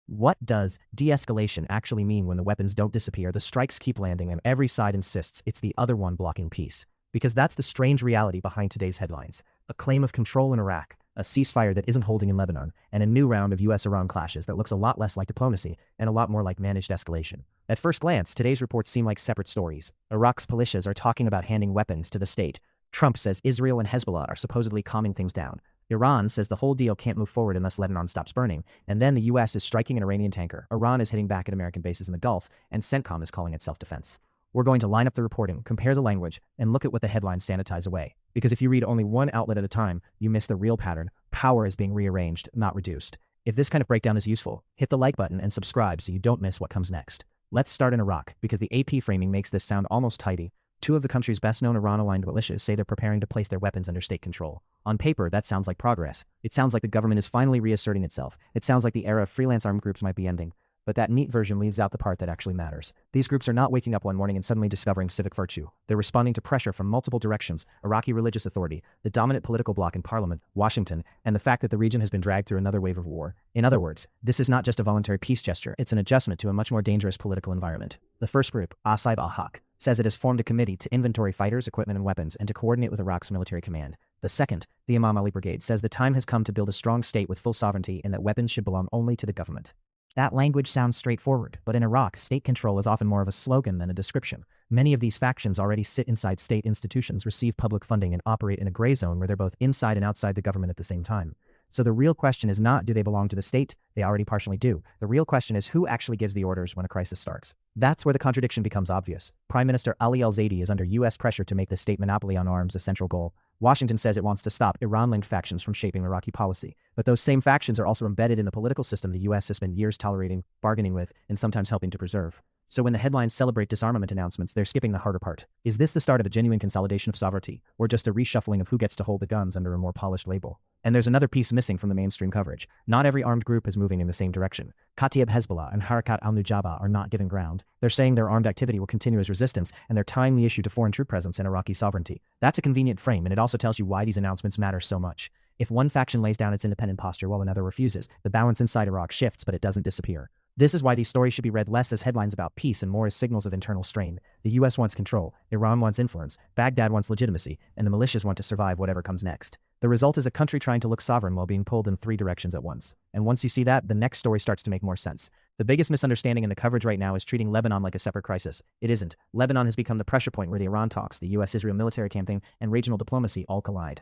What does de-escalation actually mean when the weapons don't disappear, the strikes keep landing, and every side insists it's the other one blocking peace? Because that's the strange reality behind today's headlines. A claim of control in Iraq, a ceasefire that isn't holding in Lebanon, and a new round of U.S. Iran clashes that looks a lot less like diplomacy and a lot more like managed escalation. At first glance, today's reports seem like separate stories. Iraq's militias are talking about handing weapons to the state. Trump says Israel and Hezbollah are supposedly calming things down. Iran says the whole deal can't move forward unless Lebanon stops burning, and then the U.S. is striking an Iranian tanker, Iran is hitting back at American bases in the Gulf, and CENTCOM is calling it self-defense. We're going to line up the reporting, compare the language, and look at what the headlines sanitize away. Because if you read only one outlet at a time, you miss the real pattern. Power is being rearranged, not reduced. If this kind of breakdown is useful, hit the like button and subscribe so you don't miss what comes next. Let's start in Iraq, because the AP framing makes this sound almost tidy. Two of the country's best-known Iran-aligned militias say they're preparing to place their weapons under state control. On paper, that sounds like progress. It sounds like the government is finally reasserting itself. It sounds like the era of freelance armed groups might be ending. But that neat version leaves out the part that actually matters. These groups are not waking up one morning and suddenly discovering civic virtue. They're responding to pressure from multiple directions: Iraqi religious authority, the dominant political bloc in parliament, Washington, and the fact that the region has been dragged through another wave of war. In other words, this is not just a voluntary peace gesture, it's an adjustment to a much more dangerous political environment. The first group, Asaib al-Haq, says it has formed a committee to inventory fighters, equipment, and weapons, and to coordinate with Iraq's military command. The second, the Imam Ali Brigade, says the time has come to build a strong state with full sovereignty and that weapons should belong only to the government. That language sounds straightforward, but in Iraq, state control is often more of a slogan than a description. Many of these factions already sit inside state institutions, receive public funding, and operate in a gray zone where they're both inside and outside the government at the same time. So the real question is not, do they belong to the state? They already partially do. The real question is, who actually gives the orders when a crisis starts? That's where the contradiction becomes obvious. Prime Minister Ali al-Zaidi is under U.S. pressure to make the state monopoly on arms a central goal. Washington says it wants to stop Iran-linked factions from shaping Iraqi policy. But those same factions are also embedded in the political system the U.S. has spent years tolerating, bargaining with, and sometimes helping to preserve. So when the headlines celebrate disarmament announcements, they're skipping the harder part. Is this the start of a genuine consolidation of sovereignty, or just a reshuffling of who gets to hold the guns under a more polished label? And there's another piece missing from the mainstream coverage. Not every armed group is moving in the same direction. Kataib Hezbollah and Harakat al-Nujaba are not giving ground. They're saying their armed activity will continue as resistance, and they're tying the issue to foreign troop presence and Iraqi sovereignty. That's a convenient frame, and it also tells you why these announcements matter so much. If one faction lays down its independent posture while another refuses, the balance inside Iraq shifts, but it doesn't disappear. This is why these stories should be read less as headlines about peace and more as signals of internal strain. The U.S. wants control, Iran wants influence, Baghdad wants legitimacy, and the militias want to survive whatever comes next. The result is a country trying to look sovereign while being pulled in three directions at once. And once you see that, the next story starts to make more sense. The biggest misunderstanding in the coverage right now is treating Lebanon like a separate crisis. It isn't. Lebanon has become the pressure point where the Iran talks, the U.S.-Israel military campaign, and regional diplomacy all collide.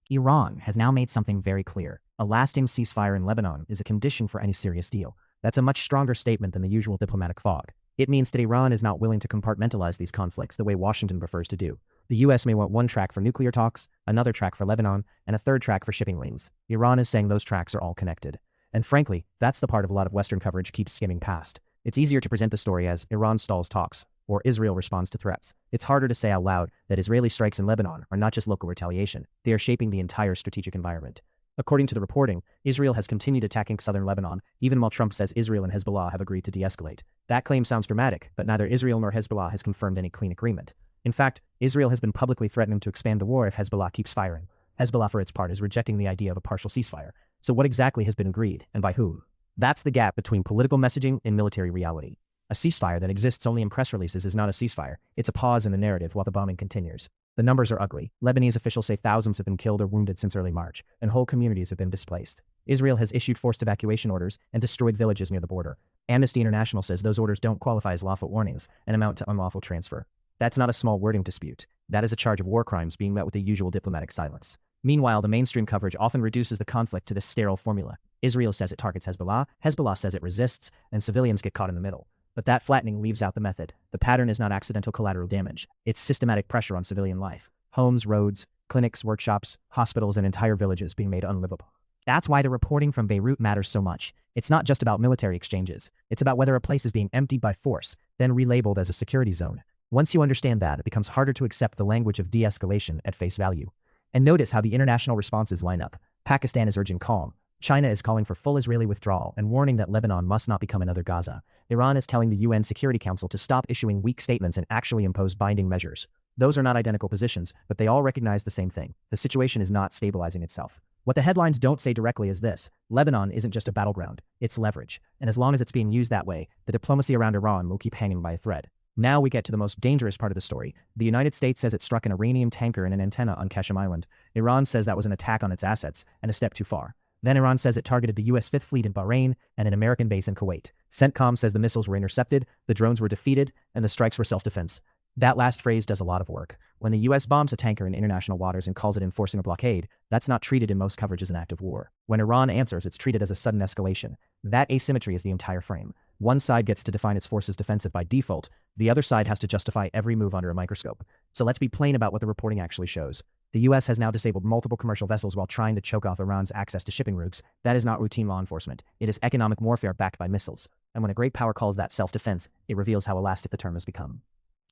Iran has now made something very clear. A lasting ceasefire in Lebanon is a condition for any serious deal. That's a much stronger statement than the usual diplomatic fog. It means that Iran is not willing to compartmentalize these conflicts the way Washington prefers to do. The U.S. may want one track for nuclear talks, another track for Lebanon, and a third track for shipping lanes. Iran is saying those tracks are all connected. And frankly, that's the part of a lot of Western coverage keeps skimming past. It's easier to present the story as Iran stalls talks, or Israel responds to threats. It's harder to say out loud that Israeli strikes in Lebanon are not just local retaliation, they are shaping the entire strategic environment. According to the reporting, Israel has continued attacking southern Lebanon, even while Trump says Israel and Hezbollah have agreed to de-escalate. That claim sounds dramatic, but neither Israel nor Hezbollah has confirmed any clean agreement. In fact, Israel has been publicly threatening to expand the war if Hezbollah keeps firing. Hezbollah, for its part, is rejecting the idea of a partial ceasefire. So what exactly has been agreed, and by whom? That's the gap between political messaging and military reality. A ceasefire that exists only in press releases is not a ceasefire. It's a pause in the narrative while the bombing continues. The numbers are ugly. Lebanese officials say thousands have been killed or wounded since early March, and whole communities have been displaced. Israel has issued forced evacuation orders and destroyed villages near the border. Amnesty International says those orders don't qualify as lawful warnings and amount to unlawful transfer. That's not a small wording dispute. That is a charge of war crimes being met with the usual diplomatic silence. Meanwhile, the mainstream coverage often reduces the conflict to this sterile formula. Israel says it targets Hezbollah, Hezbollah says it resists, and civilians get caught in the middle. But that flattening leaves out the method. The pattern is not accidental collateral damage. It's systematic pressure on civilian life. Homes, roads, clinics, workshops, hospitals, and entire villages being made unlivable. That's why the reporting from Beirut matters so much. It's not just about military exchanges. It's about whether a place is being emptied by force, then relabeled as a security zone. Once you understand that, it becomes harder to accept the language of de-escalation at face value. And notice how the international responses line up. Pakistan is urging calm. China is calling for full Israeli withdrawal and warning that Lebanon must not become another Gaza. Iran is telling the UN Security Council to stop issuing weak statements and actually impose binding measures. Those are not identical positions, but they all recognize the same thing. The situation is not stabilizing itself. What the headlines don't say directly is this: Lebanon isn't just a battleground, it's leverage. And as long as it's being used that way, the diplomacy around Iran will keep hanging by a thread. Now we get to the most dangerous part of the story. The United States says it struck an Iranian tanker and an antenna on Qasem Island. Iran says that was an attack on its assets, and a step too far. Then Iran says it targeted the U.S. Fifth Fleet in Bahrain and an American base in Kuwait. CENTCOM says the missiles were intercepted, the drones were defeated, and the strikes were self-defense. That last phrase does a lot of work. When the U.S. bombs a tanker in international waters and calls it enforcing a blockade, that's not treated in most coverage as an act of war. When Iran answers, it's treated as a sudden escalation. That asymmetry is the entire frame. One side gets to define its forces defensive by default, the other side has to justify every move under a microscope. So let's be plain about what the reporting actually shows. The U.S. has now disabled multiple commercial vessels while trying to choke off Iran's access to shipping routes. That is not routine law enforcement. It is economic warfare backed by missiles. And when a great power calls that self-defense, it reveals how elastic the term has become.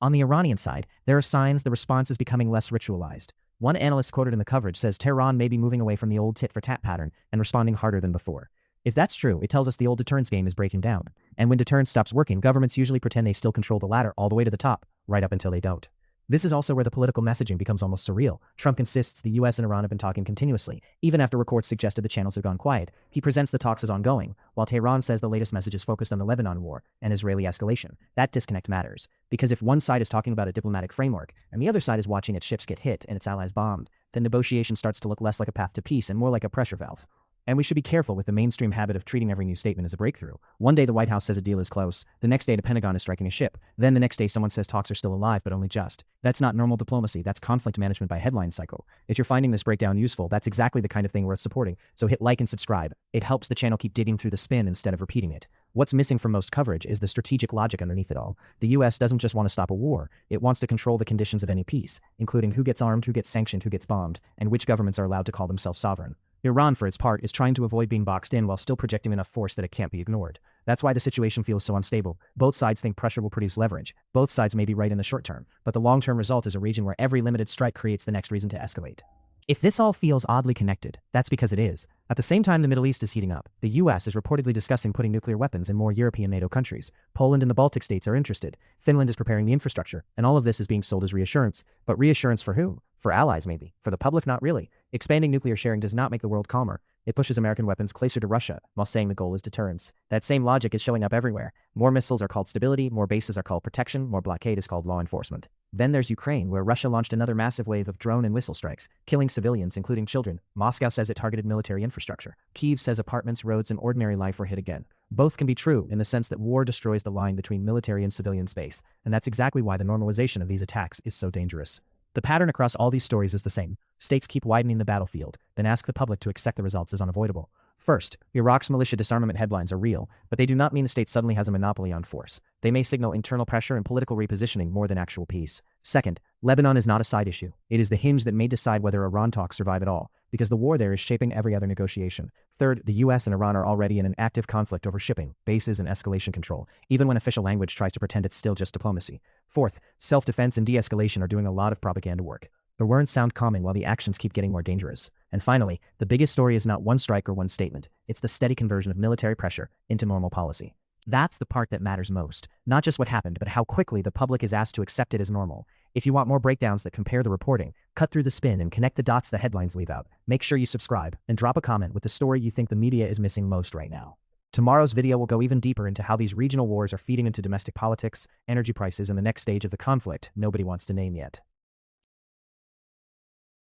On the Iranian side, there are signs the response is becoming less ritualized. One analyst quoted in the coverage says Tehran may be moving away from the old tit-for-tat pattern and responding harder than before. If that's true, it tells us the old deterrence game is breaking down. And when deterrence stops working, governments usually pretend they still control the ladder all the way to the top, right up until they don't. This is also where the political messaging becomes almost surreal. Trump insists the U.S. and Iran have been talking continuously, even after reports suggested the channels have gone quiet. He presents the talks as ongoing, while Tehran says the latest message is focused on the Lebanon war and Israeli escalation. That disconnect matters, because if one side is talking about a diplomatic framework, and the other side is watching its ships get hit and its allies bombed, then negotiation starts to look less like a path to peace and more like a pressure valve. And we should be careful with the mainstream habit of treating every new statement as a breakthrough. One day the White House says a deal is close, the next day the Pentagon is striking a ship, then the next day someone says talks are still alive but only just. That's not normal diplomacy, that's conflict management by headline cycle. If you're finding this breakdown useful, that's exactly the kind of thing worth supporting, so hit like and subscribe. It helps the channel keep digging through the spin instead of repeating it. What's missing from most coverage is the strategic logic underneath it all. The U.S. doesn't just want to stop a war, it wants to control the conditions of any peace, including who gets armed, who gets sanctioned, who gets bombed, and which governments are allowed to call themselves sovereign. Iran, for its part, is trying to avoid being boxed in while still projecting enough force that it can't be ignored. That's why the situation feels so unstable. Both sides think pressure will produce leverage. Both sides may be right in the short term, but the long-term result is a region where every limited strike creates the next reason to escalate. If this all feels oddly connected, that's because it is. At the same time the Middle East is heating up, the U.S. is reportedly discussing putting nuclear weapons in more European NATO countries. Poland and the Baltic states are interested. Finland is preparing the infrastructure, and all of this is being sold as reassurance. But reassurance for who? For allies maybe. For the public, not really. Expanding nuclear sharing does not make the world calmer. It pushes American weapons closer to Russia, while saying the goal is deterrence. That same logic is showing up everywhere. More missiles are called stability, more bases are called protection, more blockade is called law enforcement. Then there's Ukraine, where Russia launched another massive wave of drone and missile strikes, killing civilians, including children. Moscow says it targeted military infrastructure. Kyiv says apartments, roads, and ordinary life were hit again. Both can be true in the sense that war destroys the line between military and civilian space, and that's exactly why the normalization of these attacks is so dangerous. The pattern across all these stories is the same. States keep widening the battlefield, then ask the public to accept the results as unavoidable. First, Iraq's militia disarmament headlines are real, but they do not mean the state suddenly has a monopoly on force. They may signal internal pressure and political repositioning more than actual peace. Second, Lebanon is not a side issue. It is the hinge that may decide whether Iran talks survive at all, because the war there is shaping every other negotiation. Third, the U.S. and Iran are already in an active conflict over shipping, bases, and escalation control, even when official language tries to pretend it's still just diplomacy. Fourth, self-defense and de-escalation are doing a lot of propaganda work. The words sound calming while the actions keep getting more dangerous. And finally, the biggest story is not one strike or one statement. It's the steady conversion of military pressure into normal policy. That's the part that matters most. Not just what happened, but how quickly the public is asked to accept it as normal. If you want more breakdowns that compare the reporting, cut through the spin, and connect the dots the headlines leave out, make sure you subscribe and drop a comment with the story you think the media is missing most right now. Tomorrow's video will go even deeper into how these regional wars are feeding into domestic politics, energy prices, and the next stage of the conflict nobody wants to name yet.